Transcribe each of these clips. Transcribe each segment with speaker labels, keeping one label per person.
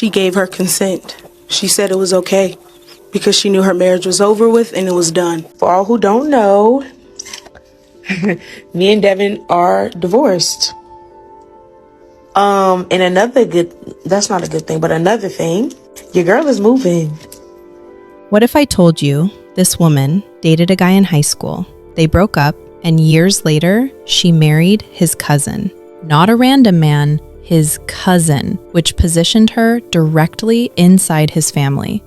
Speaker 1: she gave her consent. She said it was okay because she knew her marriage was over with and it was done. For all who don't know, me and Devin are divorced. And that's not a good thing, but another thing, your girl is moving.
Speaker 2: What if I told you this woman dated a guy in high school, they broke up, and years later, she married his cousin? Not a random man, his cousin, which positioned her directly inside his family.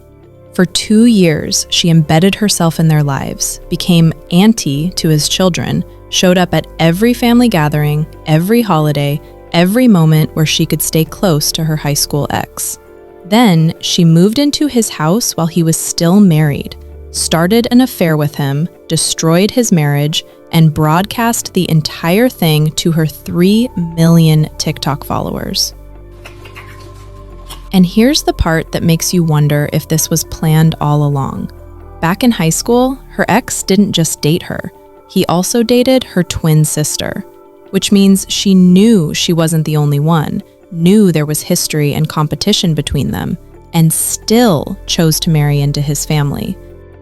Speaker 2: For 2 years, she embedded herself in their lives, became auntie to his children, showed up at every family gathering, every holiday, every moment where she could stay close to her high school ex. Then she moved into his house while he was still married, started an affair with him, destroyed his marriage, and broadcast the entire thing to her 3 million TikTok followers. And here's the part that makes you wonder if this was planned all along. Back in high school, her ex didn't just date her. He also dated her twin sister, which means she knew she wasn't the only one, knew there was history and competition between them, and still chose to marry into his family.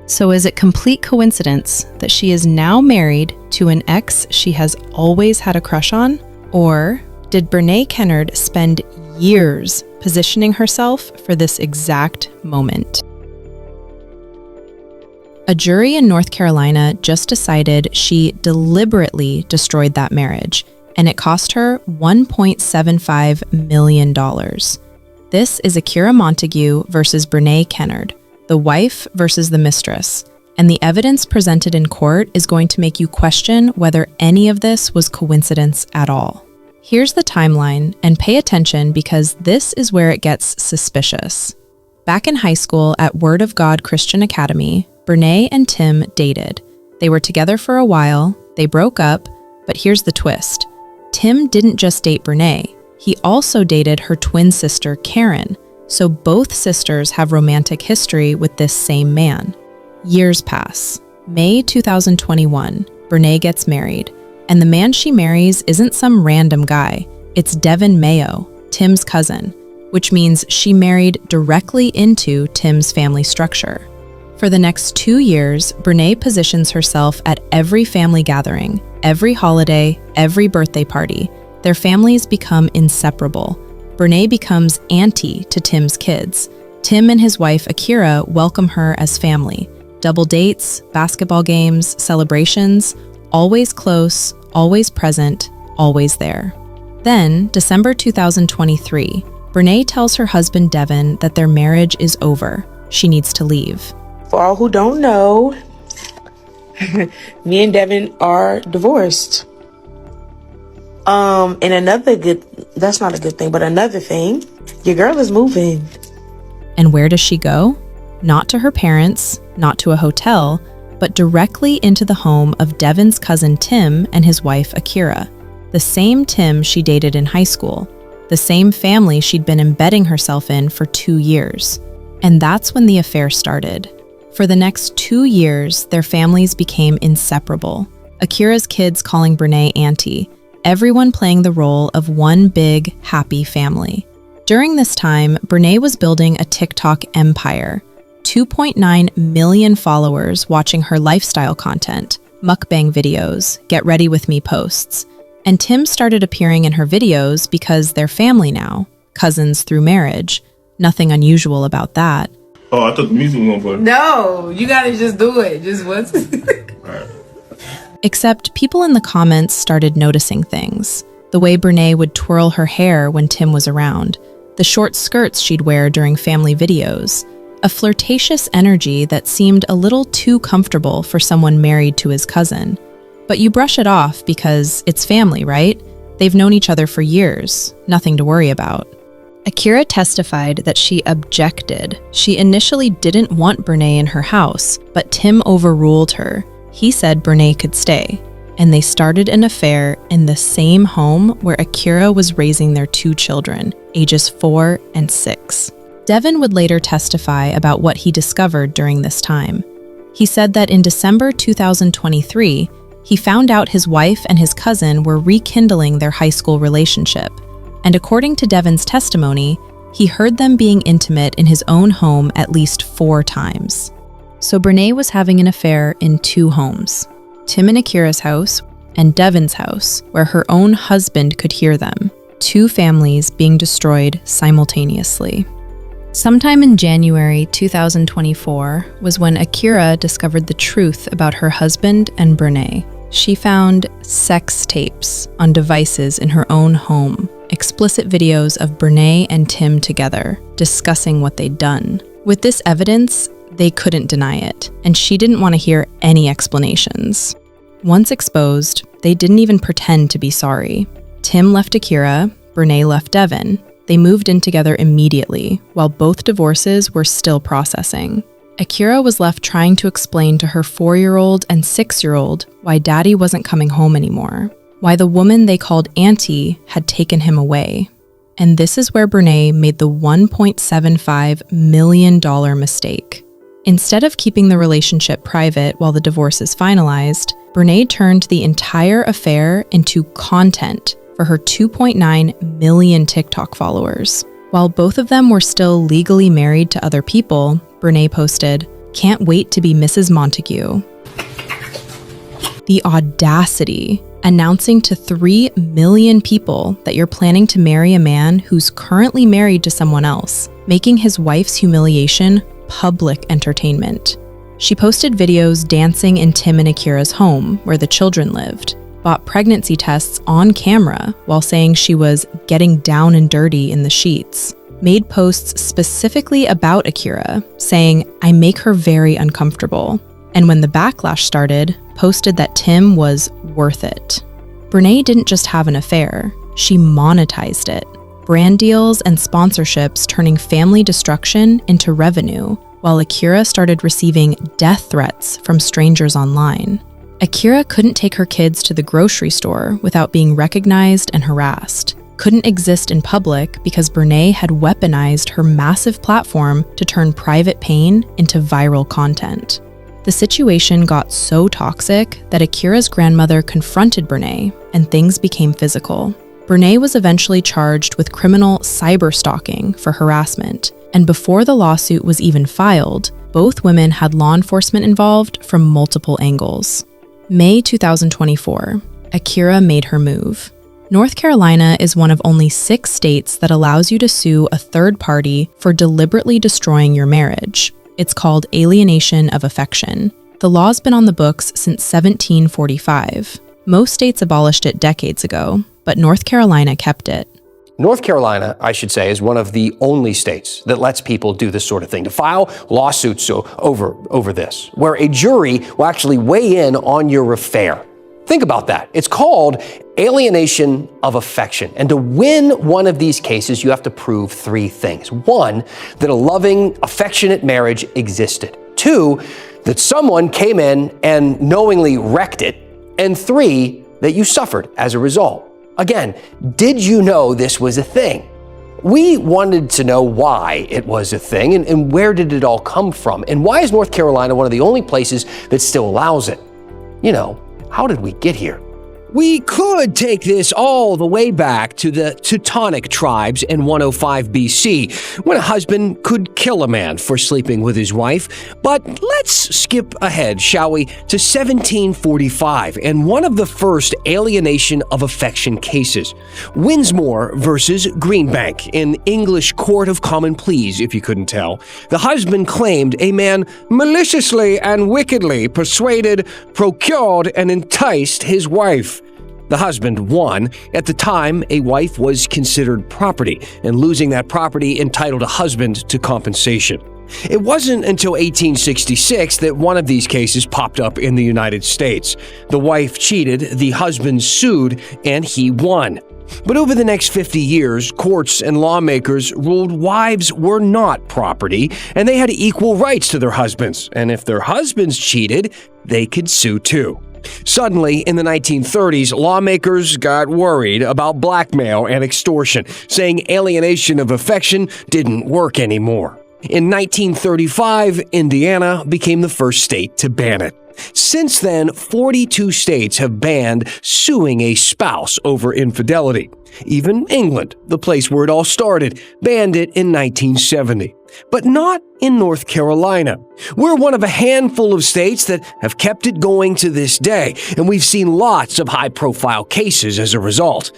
Speaker 2: So is it complete coincidence that she is now married to an ex she has always had a crush on? Or did Brenay Kennard spend years positioning herself for this exact moment? A jury in North Carolina just decided she deliberately destroyed that marriage, and it cost her $1.75 million. This is Akira Montague versus Brenay Kennard, the wife versus the mistress, and the evidence presented in court is going to make you question whether any of this was coincidence at all. Here's the timeline, and pay attention because this is where it gets suspicious. Back in high school at Word of God Christian Academy, Brenay and Tim dated. They were together for a while, they broke up, but here's the twist. Tim didn't just date Brenay, he also dated her twin sister Karen, so both sisters have romantic history with this same man. Years pass. May 2021, Brenay gets married, and the man she marries isn't some random guy, it's Devin Mayo, Tim's cousin, which means she married directly into Tim's family structure. For the next 2 years, Brenay positions herself at every family gathering, every holiday, every birthday party. Their families become inseparable. Brenay becomes auntie to Tim's kids. Tim and his wife Akira welcome her as family. Double dates, basketball games, celebrations, always close, always present, always there. Then, December 2023, Brenay tells her husband Devin that their marriage is over. She needs to leave.
Speaker 1: For all who don't know, me and Devin are divorced. That's not a good thing, but another thing, your girl is moving.
Speaker 2: And where does she go? Not to her parents, not to a hotel, but directly into the home of Devin's cousin Tim and his wife Akira, the same Tim she dated in high school, the same family she'd been embedding herself in for 2 years. And that's when the affair started. For the next 2 years, their families became inseparable. Akira's kids calling Brenay auntie, everyone playing the role of one big, happy family. During this time, Brenay was building a TikTok empire. 2.9 million followers watching her lifestyle content, mukbang videos, get ready with me posts. And Tim started appearing in her videos because they're family now, cousins through marriage. Nothing unusual about that.
Speaker 3: Oh, I thought the music was going for.
Speaker 4: No, you gotta just do it. Just once.
Speaker 3: Alright.
Speaker 2: Except people in the comments started noticing things. The way Brenay would twirl her hair when Tim was around, the short skirts she'd wear during family videos, a flirtatious energy that seemed a little too comfortable for someone married to his cousin. But you brush it off because it's family, right? They've known each other for years, nothing to worry about. Akira testified that she objected. She initially didn't want Brenay in her house, but Tim overruled her. He said Brenay could stay, and they started an affair in the same home where Akira was raising their 2 children, ages 4 and 6. Devin would later testify about what he discovered during this time. He said that in December 2023, he found out his wife and his cousin were rekindling their high school relationship. And according to Devin's testimony, He heard them being intimate in his own home at least 4 times. So Brenay was having an affair in 2 homes, Tim and Akira's house and Devon's house, where her own husband could hear them, 2 families being destroyed simultaneously. Sometime in January 2024 was when Akira discovered the truth about her husband and Brenay. She found sex tapes on devices in her own home, explicit videos of Brenay and Tim together, discussing what they'd done. With this evidence, they couldn't deny it, and she didn't want to hear any explanations. Once exposed, they didn't even pretend to be sorry. Tim left Akira, Brenay left Devon. They moved in together immediately, while both divorces were still processing. Akira was left trying to explain to her 4-year-old and 6-year-old why daddy wasn't coming home anymore, why the woman they called Auntie had taken him away. And this is where Brenay made the $1.75 million mistake. Instead of keeping the relationship private while the divorce is finalized, Brenay turned the entire affair into content for her 2.9 million TikTok followers. While both of them were still legally married to other people, Brenay posted, "Can't wait to be Mrs. Montague." The audacity, announcing to 3 million people that you're planning to marry a man who's currently married to someone else, making his wife's humiliation public entertainment. She posted videos dancing in Tim and Akira's home, where the children lived, bought pregnancy tests on camera while saying she was getting down and dirty in the sheets, made posts specifically about Akira, saying, "I make her very uncomfortable," and when the backlash started, posted that Tim was worth it. Brenay didn't just have an affair, she monetized it. Brand deals and sponsorships turning family destruction into revenue, while Akira started receiving death threats from strangers online. Akira couldn't take her kids to the grocery store without being recognized and harassed, couldn't exist in public because Brenay had weaponized her massive platform to turn private pain into viral content. The situation got so toxic that Akira's grandmother confronted Brenay, and things became physical. Brenay was eventually charged with criminal cyberstalking for harassment, and before the lawsuit was even filed, both women had law enforcement involved from multiple angles. May 2024, Akira made her move. North Carolina is one of only 6 states that allows you to sue a third party for deliberately destroying your marriage. It's called alienation of affection. The law's been on the books since 1745. Most states abolished it decades ago, but North Carolina kept it.
Speaker 5: North Carolina, I should say, is one of the only states that lets people do this sort of thing, to file lawsuits over this, where a jury will actually weigh in on your affair. Think about that. It's called alienation of affection. And to win one of these cases, you have to prove 3 things. 1, that a loving, affectionate marriage existed. 2, that someone came in and knowingly wrecked it. And 3, that you suffered as a result. Again, did you know this was a thing? We wanted to know why it was a thing and where did it all come from? And why is North Carolina one of the only places that still allows it? You know, how did we get here?
Speaker 6: We could take this all the way back to the Teutonic tribes in 105 BC, when a husband could kill a man for sleeping with his wife. But let's skip ahead, shall we, to 1745 and one of the first alienation of affection cases, Winsmore versus Greenbank, in English Court of Common Pleas, if you couldn't tell. The husband claimed a man maliciously and wickedly persuaded, procured, and enticed his wife. The husband won. At the time, a wife was considered property, and losing that property entitled a husband to compensation. It wasn't until 1866 that one of these cases popped up in the United States. The wife cheated, the husband sued, and he won. But over the next 50 years, courts and lawmakers ruled wives were not property, and they had equal rights to their husbands. And if their husbands cheated, they could sue too. Suddenly, in the 1930s, lawmakers got worried about blackmail and extortion, saying alienation of affection didn't work anymore. In 1935, Indiana became the first state to ban it. Since then, 42 states have banned suing a spouse over infidelity. Even England, the place where it all started, banned it in 1970. But not in North Carolina. We're one of a handful of states that have kept it going to this day, and we've seen lots of high-profile cases as a result.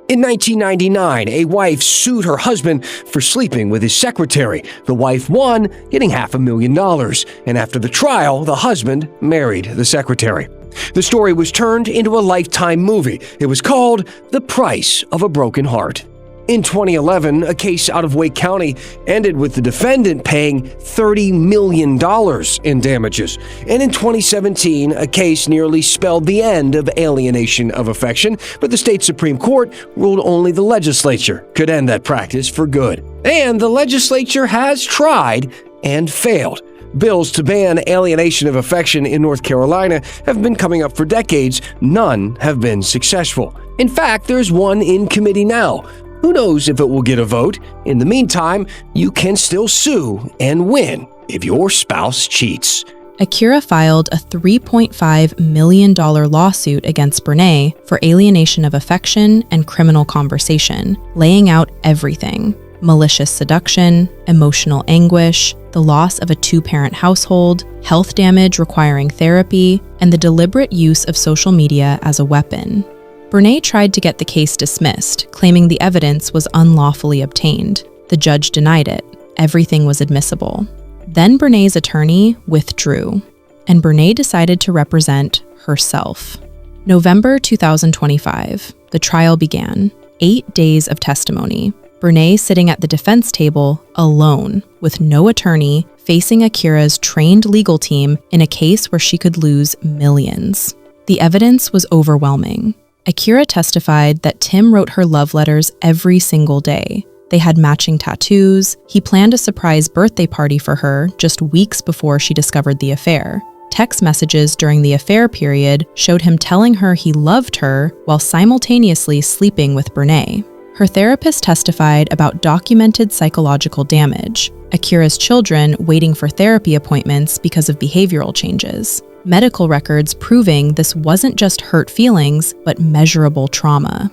Speaker 6: In 1999, a wife sued her husband for sleeping with his secretary. The wife won, getting $500,000, and after the trial, the husband married the secretary. The story was turned into a Lifetime movie. It was called The Price of a Broken Heart. In 2011, a case out of Wake County ended with the defendant paying $30 million in damages. And in 2017, a case nearly spelled the end of alienation of affection, but the state Supreme Court ruled only the legislature could end that practice for good. And the legislature has tried and failed. Bills to ban alienation of affection in North Carolina have been coming up for decades. None have been successful. In fact, there's one in committee now. Who knows if it will get a vote? In the meantime, you can still sue and win if your spouse cheats.
Speaker 2: Akira filed a $3.5 million lawsuit against Brenay for alienation of affection and criminal conversation, laying out everything: malicious seduction, emotional anguish, the loss of a two-parent household, health damage requiring therapy, and the deliberate use of social media as a weapon. Brenay tried to get the case dismissed, claiming the evidence was unlawfully obtained. The judge denied it. Everything was admissible. Then Brenay's attorney withdrew, and Brenay decided to represent herself. November 2025, the trial began. 8 days of testimony. Brenay sitting at the defense table alone, with no attorney, facing Akira's trained legal team in a case where she could lose millions. The evidence was overwhelming. Akira testified that Tim wrote her love letters every single day. They had matching tattoos. He planned a surprise birthday party for her just weeks before she discovered the affair. Text messages during the affair period showed him telling her he loved her while simultaneously sleeping with Brenay. Her therapist testified about documented psychological damage, Akira's children waiting for therapy appointments because of behavioral changes, medical records proving this wasn't just hurt feelings, but measurable trauma.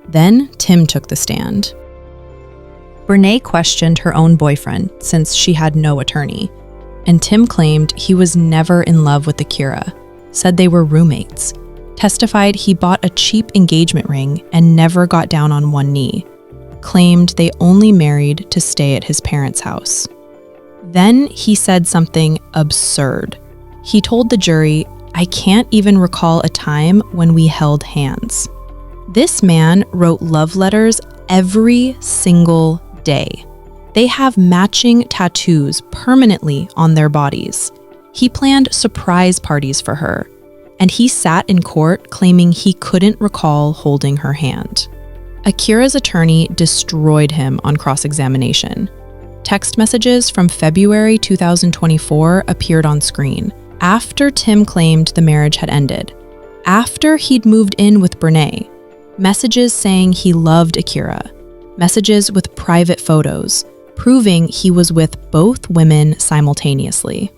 Speaker 2: Then Tim took the stand. Brenay questioned her own boyfriend since she had no attorney, and Tim claimed he was never in love with Akira, said they were roommates, testified he bought a cheap engagement ring and never got down on one knee, claimed they only married to stay at his parents' house. Then he said something absurd. He told the jury, "I can't even recall a time when we held hands." This man wrote love letters every single day. They have matching tattoos permanently on their bodies. He planned surprise parties for her, and he sat in court claiming he couldn't recall holding her hand. Akira's attorney destroyed him on cross-examination. Text messages from February 2024 appeared on screen, after Tim claimed the marriage had ended, after he'd moved in with Brenay, messages saying he loved Akira, messages with private photos, proving he was with both women simultaneously.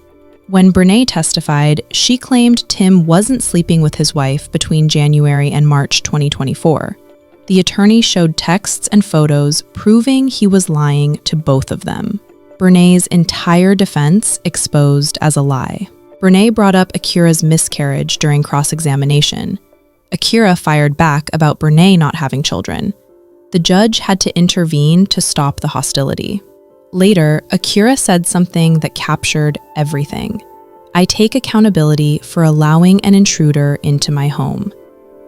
Speaker 2: When Brenay testified, she claimed Tim wasn't sleeping with his wife between January and March 2024. The attorney showed texts and photos proving he was lying to both of them. Brenay's entire defense exposed as a lie. Brenay brought up Akira's miscarriage during cross-examination. Akira fired back about Brenay not having children. The judge had to intervene to stop the hostility. Later, Akira said something that captured everything. "I take accountability for allowing an intruder into my home."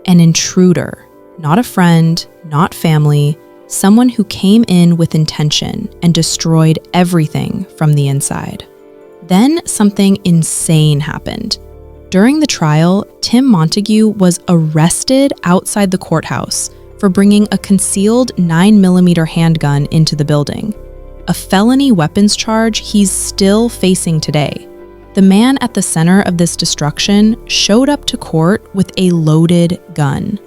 Speaker 2: An intruder, not a friend, not family, someone who came in with intention and destroyed everything from the inside. Then something insane happened. During the trial, Tim Montague was arrested outside the courthouse for bringing a concealed 9mm handgun into the building, a felony weapons charge he's still facing today. The man at the center of this destruction showed up to court with a loaded gun.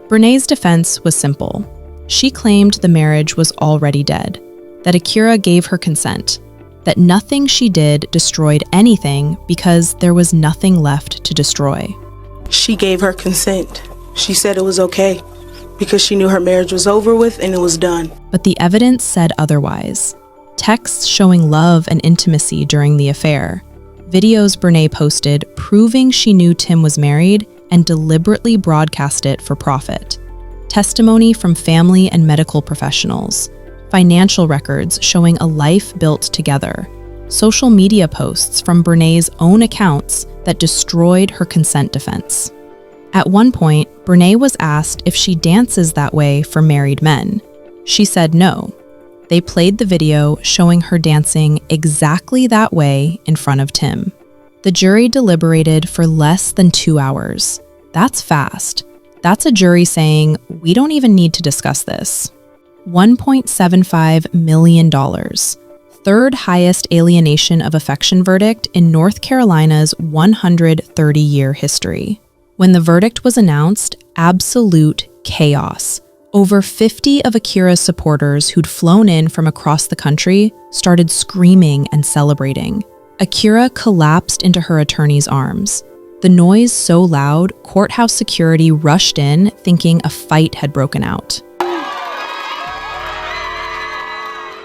Speaker 2: Brenay's defense was simple. She claimed the marriage was already dead, that Akira gave her consent, that nothing she did destroyed anything because there was nothing left to destroy.
Speaker 1: She gave her consent. She said it was okay because she knew her marriage was over with and it was done.
Speaker 2: But the evidence said otherwise. Texts showing love and intimacy during the affair, videos Brenay posted proving she knew Tim was married and deliberately broadcast it for profit, testimony from family and medical professionals, financial records showing a life built together, social media posts from Brenay's own accounts that destroyed her consent defense. At one point, Brenay was asked if she dances that way for married men. She said no. They played the video showing her dancing exactly that way in front of Tim. The jury deliberated for less than 2 hours. That's fast. That's a jury saying, we don't even need to discuss this. $1.75 million. Third highest alienation of affection verdict in North Carolina's 130-year history. When the verdict was announced, absolute chaos. Over 50 of Akira's supporters who'd flown in from across the country started screaming and celebrating. Akira collapsed into her attorney's arms. The noise so loud, courthouse security rushed in, thinking a fight had broken out.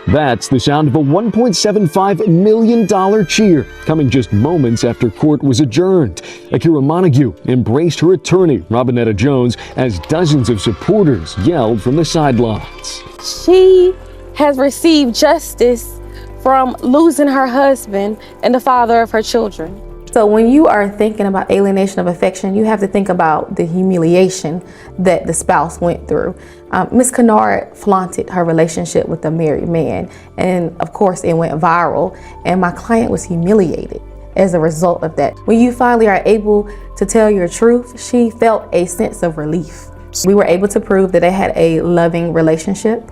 Speaker 7: That's the sound of a $1.75 million cheer, coming just moments after court was adjourned. Akira Montague embraced her attorney, Robinetta Jones, as dozens of supporters yelled from the sidelines.
Speaker 8: She has received justice from losing her husband and the father of her children. So when you are thinking about alienation of affection, you have to think about the humiliation that the spouse went through. Ms. Kennard flaunted her relationship with a married man, and of course it went viral, and my client was humiliated as a result of that. When you finally are able to tell your truth, she felt a sense of relief. We were able to prove that they had a loving relationship.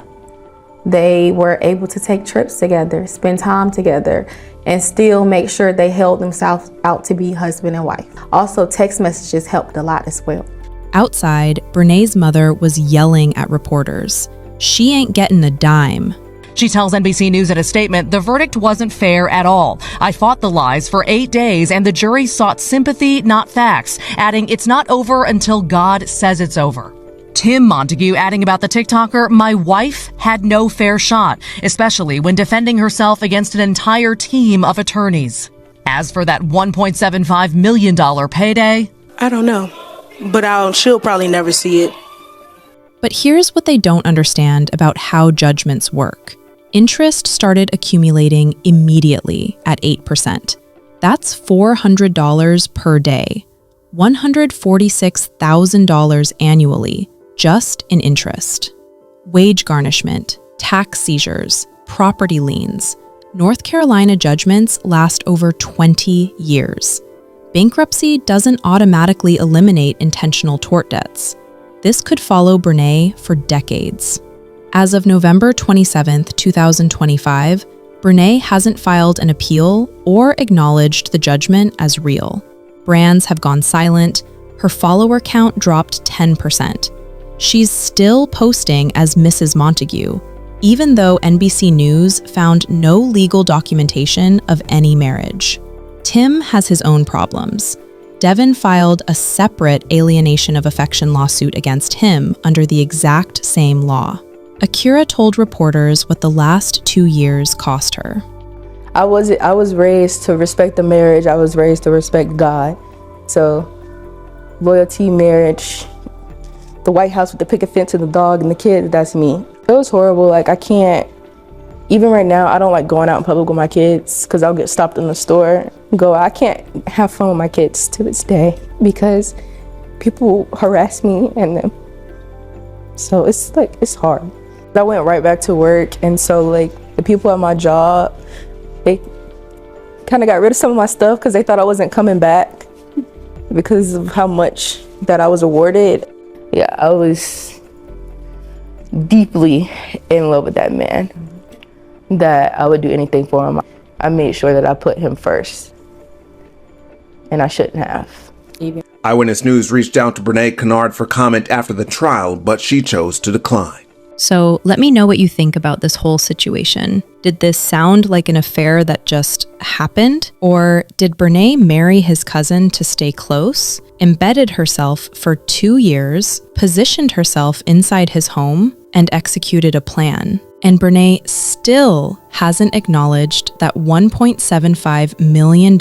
Speaker 8: They were able to take trips together, spend time together, and still make sure they held themselves out to be husband and wife. Also, text messages helped a lot as well.
Speaker 2: Outside, Brenay's mother was yelling at reporters. She ain't getting a dime.
Speaker 9: She tells NBC News in a statement, the verdict wasn't fair at all. I fought the lies for 8 days and the jury sought sympathy, not facts, adding it's not over until God says it's over. Tim Montague adding about the TikToker, my wife had no fair shot, especially when defending herself against an entire team of attorneys. As for that $1.75 million payday,
Speaker 1: I don't know, but she'll probably never see it.
Speaker 2: But here's what they don't understand about how judgments work. Interest started accumulating immediately at 8%. That's $400 per day, $146,000 annually, just in interest. Wage garnishment, tax seizures, property liens. North Carolina judgments last over 20 years. Bankruptcy doesn't automatically eliminate intentional tort debts. This could follow Brenay for decades. As of November 27, 2025, Brenay hasn't filed an appeal or acknowledged the judgment as real. Brands have gone silent. Her follower count dropped 10%. She's still posting as Mrs. Montague, even though NBC News found no legal documentation of any marriage. Tim has his own problems. Devin filed a separate alienation of affection lawsuit against him under the exact same law. Akira told reporters what the last 2 years cost her.
Speaker 10: I was raised to respect the marriage. I was raised to respect God. So loyalty, marriage, the White House with the picket fence and the dog and the kids, that's me. It was horrible. Like, I can't, even right now, I don't like going out in public with my kids because I'll get stopped in the store. I can't have fun with my kids to this day because people harass me and them. So it's hard. I went right back to work, and so like the people at my job, they kind of got rid of some of my stuff because they thought I wasn't coming back because of how much that I was awarded. Yeah, I was deeply in love with that man, that I would do anything for him. I made sure that I put him first, and I shouldn't have.
Speaker 11: Eyewitness News reached out to Brenay Kennard for comment after the trial, but she chose to decline.
Speaker 2: So let me know what you think about this whole situation. Did this sound like an affair that just happened? Or did Brenay marry his cousin to stay close, embedded herself for 2 years, positioned herself inside his home, and executed a plan? And Brenay still hasn't acknowledged that $1.75 million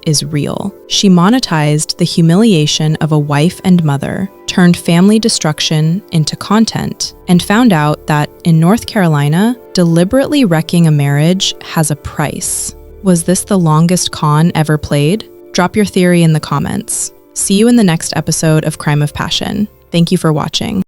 Speaker 2: is real. She monetized the humiliation of a wife and mother, turned family destruction into content, and found out that in North Carolina, deliberately wrecking a marriage has a price. Was this the longest con ever played? Drop your theory in the comments. See you in the next episode of Crime of Passion. Thank you for watching.